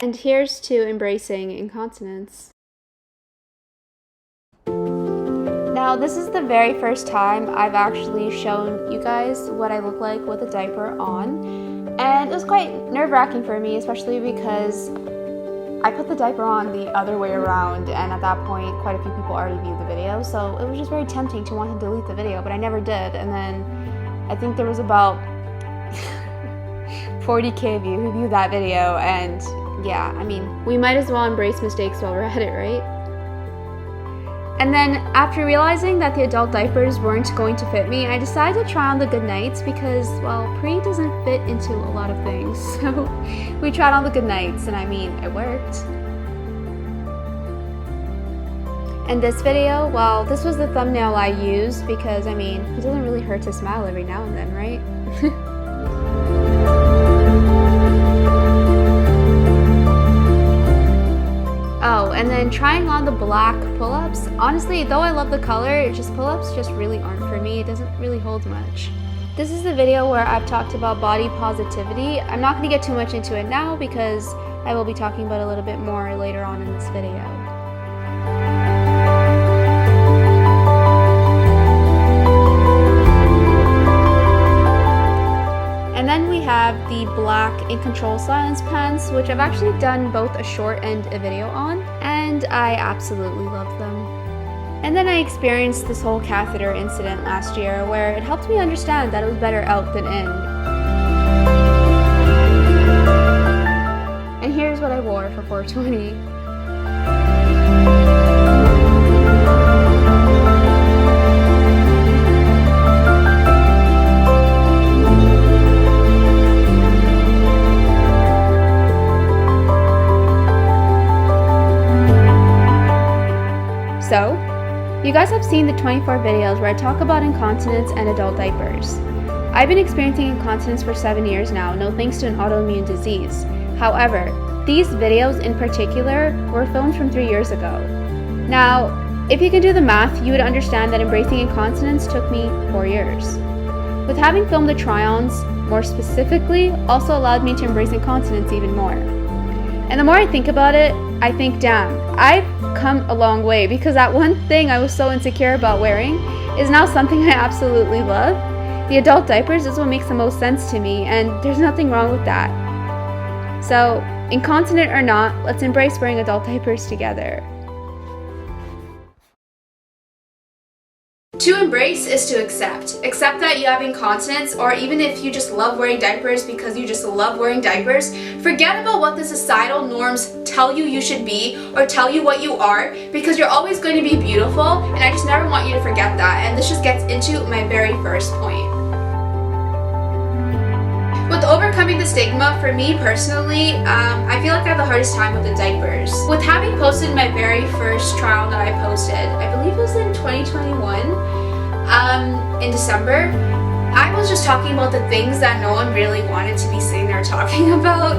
And here's to embracing incontinence. Now, this is the very first time I've actually shown you guys what I look like with a diaper on, and it was quite nerve-wracking for me, especially because I put the diaper on the other way around, and at that point quite a few people already viewed the video, so it was just very tempting to want to delete the video, but I never did. And then I think there was about 40k of you who viewed that video, and yeah, I mean, we might as well embrace mistakes while we're at it, right? And then after realizing that the adult diapers weren't going to fit me, I decided to try on the good nights because, well, pre doesn't fit into a lot of things. So we tried on the good nights, and I mean, it worked. And this video, well, this was the thumbnail I used because, I mean, it doesn't really hurt to smile every now and then, right? Oh, and then trying on the black pull-ups. Honestly, though I love the color, pull-ups just really aren't for me. It doesn't really hold much. This is the video where I've talked about body positivity. I'm not going to get too much into it now because I will be talking about it a little bit more later on in this video. And then we have the black In Control Silence pants, which I've actually done both a short and a video on, and I absolutely love them. And then I experienced this whole catheter incident last year where it helped me understand that it was better out than in. And here's what I wore for 420. So, you guys have seen the 24 videos where I talk about incontinence and adult diapers. I've been experiencing incontinence for 7 years now, no thanks to an autoimmune disease. However, these videos in particular were filmed from 3 years ago. Now, if you can do the math, you would understand that embracing incontinence took me 4 years. With having filmed the try-ons, more specifically, also allowed me to embrace incontinence even more. And the more I think about it, I think, damn, I've come a long way because that one thing I was so insecure about wearing is now something I absolutely love. The adult diapers is what makes the most sense to me, and there's nothing wrong with that. So, incontinent or not, let's embrace wearing adult diapers together. To embrace is to accept. Accept that you have incontinence, or even if you just love wearing diapers because you just love wearing diapers, forget about what the societal norms tell you should be or tell you what you are, because you're always going to be beautiful, and I just never want you to forget that. And this just gets into my very first point. With overcoming the stigma, for me personally, I feel like I have the hardest time with the diapers. With having posted my very first trial that I posted, I believe it was in 2021, in December, I was just talking about the things that no one really wanted to be sitting there talking about.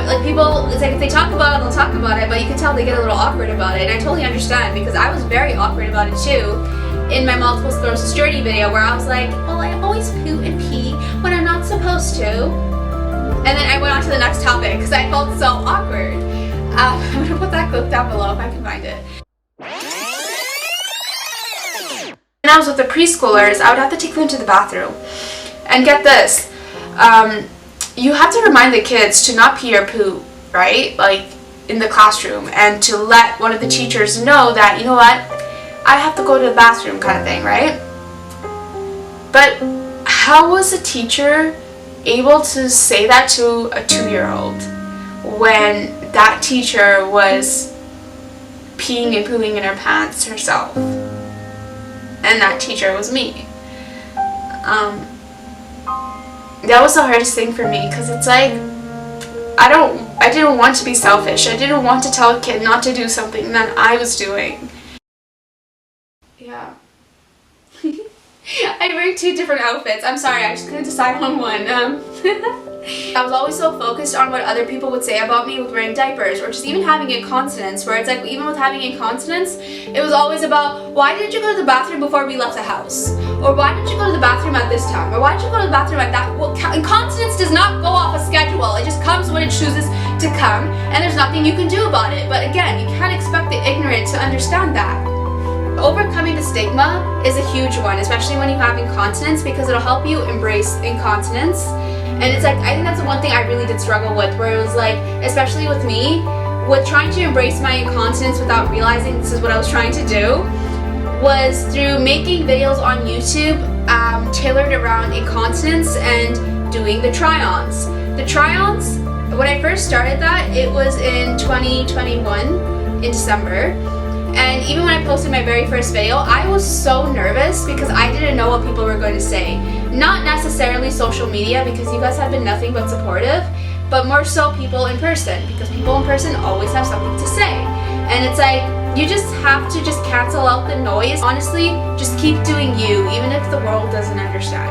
Like people, it's like if they talk about it, they'll talk about it, but you can tell they get a little awkward about it, and I totally understand because I was very awkward about it too. In my multiple sclerosis journey video where I was like, well, I always poo and pee when I'm not supposed to. And then I went on to the next topic because I felt so awkward. I'm going to put that clip down below if I can find it. When I was with the preschoolers, I would have to take them to the bathroom. And get this, you have to remind the kids to not pee or poo, right? Like in the classroom, and to let one of the teachers know that, you know what, I have to go to the bathroom kind of thing, right? But how was a teacher able to say that to a 2-year-old when that teacher was peeing and pooing in her pants herself? And that teacher was me. That was the hardest thing for me because it's like, I didn't want to be selfish. I didn't want to tell a kid not to do something that I was doing. Yeah. I wear two different outfits. I'm sorry, I just couldn't decide on one. I was always so focused on what other people would say about me with wearing diapers, or just even having incontinence, where it's like, even with having incontinence, it was always about, why didn't you go to the bathroom before we left the house? Or why didn't you go to the bathroom at this time? Or why didn't you go to the bathroom at that? Well, incontinence does not go off a schedule. It just comes when it chooses to come, and there's nothing you can do about it. But again, you can't expect the ignorant to understand that. Overcoming the stigma is a huge one, especially when you have incontinence, because it'll help you embrace incontinence. And it's like, I think that's the one thing I really did struggle with, where it was like, especially with me, with trying to embrace my incontinence without realizing this is what I was trying to do, was through making videos on YouTube tailored around incontinence and doing the try-ons. The try-ons, when I first started that, it was in 2021, in December. And even when I posted my very first video, I was so nervous because I didn't know what people were going to say. Not necessarily social media, because you guys have been nothing but supportive, but more so people in person, because people in person always have something to say. And it's like, you just have to just cancel out the noise. Honestly, just keep doing you, even if the world doesn't understand.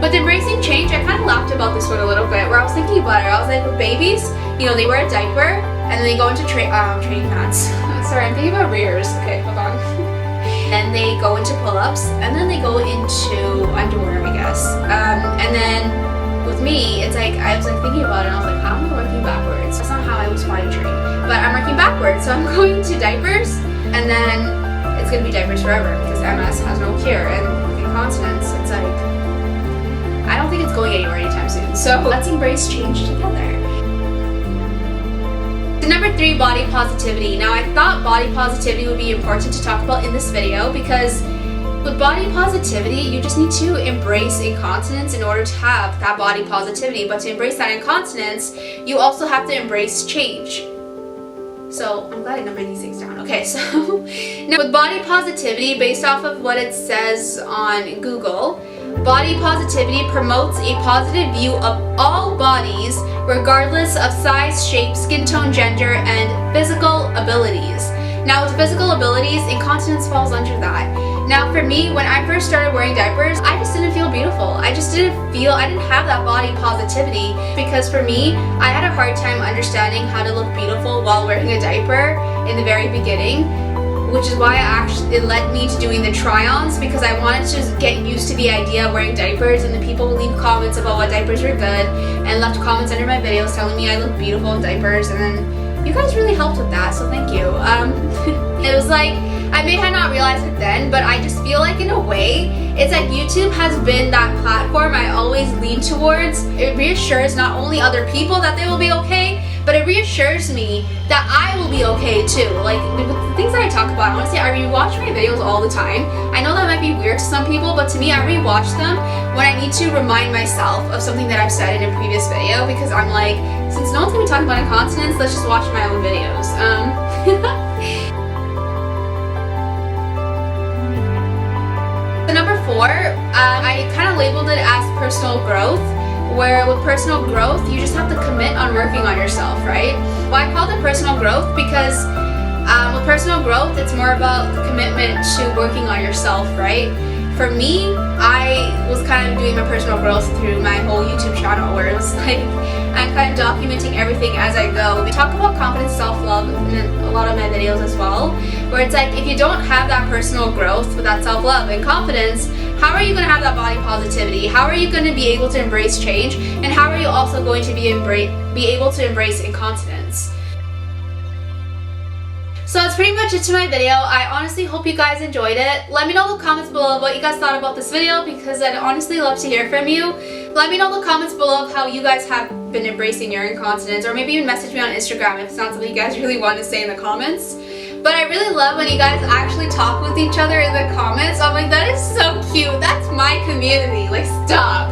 With embracing change, I kind of laughed about this one a little bit, where I was thinking about it. I was like, with babies, you know, they wear a diaper, and then they go into training pants. Sorry, I'm thinking about rears. Okay, hold on. And they go into pull-ups, and then they go into underwear, I guess. And then with me, it's like, I was like thinking about it, and I was like, how am I working backwards? That's not how I was potty trained. But I'm working backwards, so I'm going to diapers, and then it's gonna be diapers forever, because MS has no cure. And with incontinence, it's like, I don't think it's going anywhere anytime soon. So let's embrace change together. Number 3, body positivity. Now, I thought body positivity would be important to talk about in this video, because with body positivity, you just need to embrace incontinence in order to have that body positivity. But to embrace that incontinence, you also have to embrace change. So I'm glad I numbered these things down. Okay, so now with body positivity, based off of what it says on Google, body positivity promotes a positive view of all bodies, regardless of size, shape, skin tone, gender, and physical abilities. Now, with physical abilities, incontinence falls under that. Now, for me, when I first started wearing diapers, I just didn't feel beautiful. I didn't have that body positivity, because for me, I had a hard time understanding how to look beautiful while wearing a diaper in the very beginning, which is why it led me to doing the try-ons, because I wanted to just get used to the idea of wearing diapers, and the people would leave comments about what diapers were good, and left comments under my videos telling me I look beautiful in diapers, and then you guys really helped with that, so thank you. It was like, I may have not realized it then, but I just feel like in a way, it's like YouTube has been that platform I always lean towards. It reassures not only other people that they will be okay, but it reassures me that I will be okay too. Like, with the things that I talk about, honestly, I rewatch my videos all the time. I know that might be weird to some people, but to me, I rewatch them when I need to remind myself of something that I've said in a previous video, because I'm like, since no one's gonna be talking about incontinence, let's just watch my own videos. So number 4, I kind of labeled it as personal growth, where with personal growth, you just have to commit on working on yourself, right? Well, I called it personal growth because with personal growth, it's more about the commitment to working on yourself, right? For me, I was kind of doing my personal growth through my whole YouTube channel, where it was like, I'm kind of documenting everything as I go. We talk about confidence, self-love in a lot of my videos as well, where it's like, if you don't have that personal growth with that self-love and confidence, how are you going to have that body positivity? How are you going to be able to embrace change? And how are you also going to be able to embrace incontinence? So that's pretty much it to my video. I honestly hope you guys enjoyed it. Let me know in the comments below what you guys thought about this video, because I'd honestly love to hear from you. Let me know in the comments below how you guys have been embracing your incontinence, or maybe even message me on Instagram if it's not something you guys really want to say in the comments. But I really love when you guys actually talk with each other in the comments. I'm like, that is so cute. That's my community. Like, stop.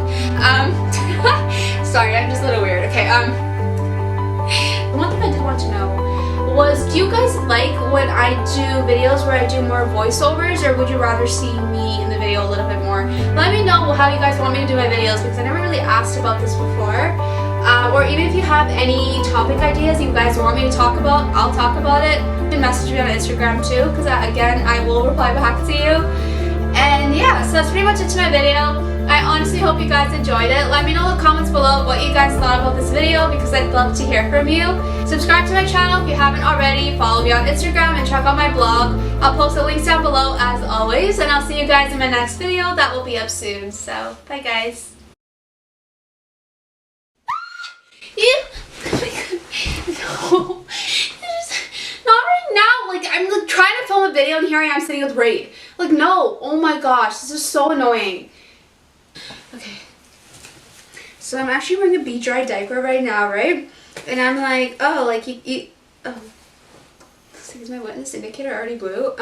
Sorry, I'm just a little weird. Okay, one thing I did want to know was, do you guys like when I do videos where I do more voiceovers, or would you rather see me in the video a little bit more? Let me know how you guys want me to do my videos, because I never really asked about this before. Or even if you have any topic ideas you guys want me to talk about, I'll talk about it. You can message me on Instagram too, because again, I will reply back to you. And yeah, so that's pretty much it to my video. I honestly hope you guys enjoyed it. Let me know in the comments below what you guys thought about this video, because I'd love to hear from you. Subscribe to my channel if you haven't already. Follow me on Instagram and check out my blog. I'll post the links down below as always, and I'll see you guys in my next video that will be up soon. So, bye guys. No. Not right now. Like, I'm like trying to film a video and here I am sitting with Raid. Like, no. Oh my gosh. This is so annoying. Okay. So I'm actually wearing a be dry diaper right now, right? And I'm like, oh, like oh. Is my witness indicator already blue?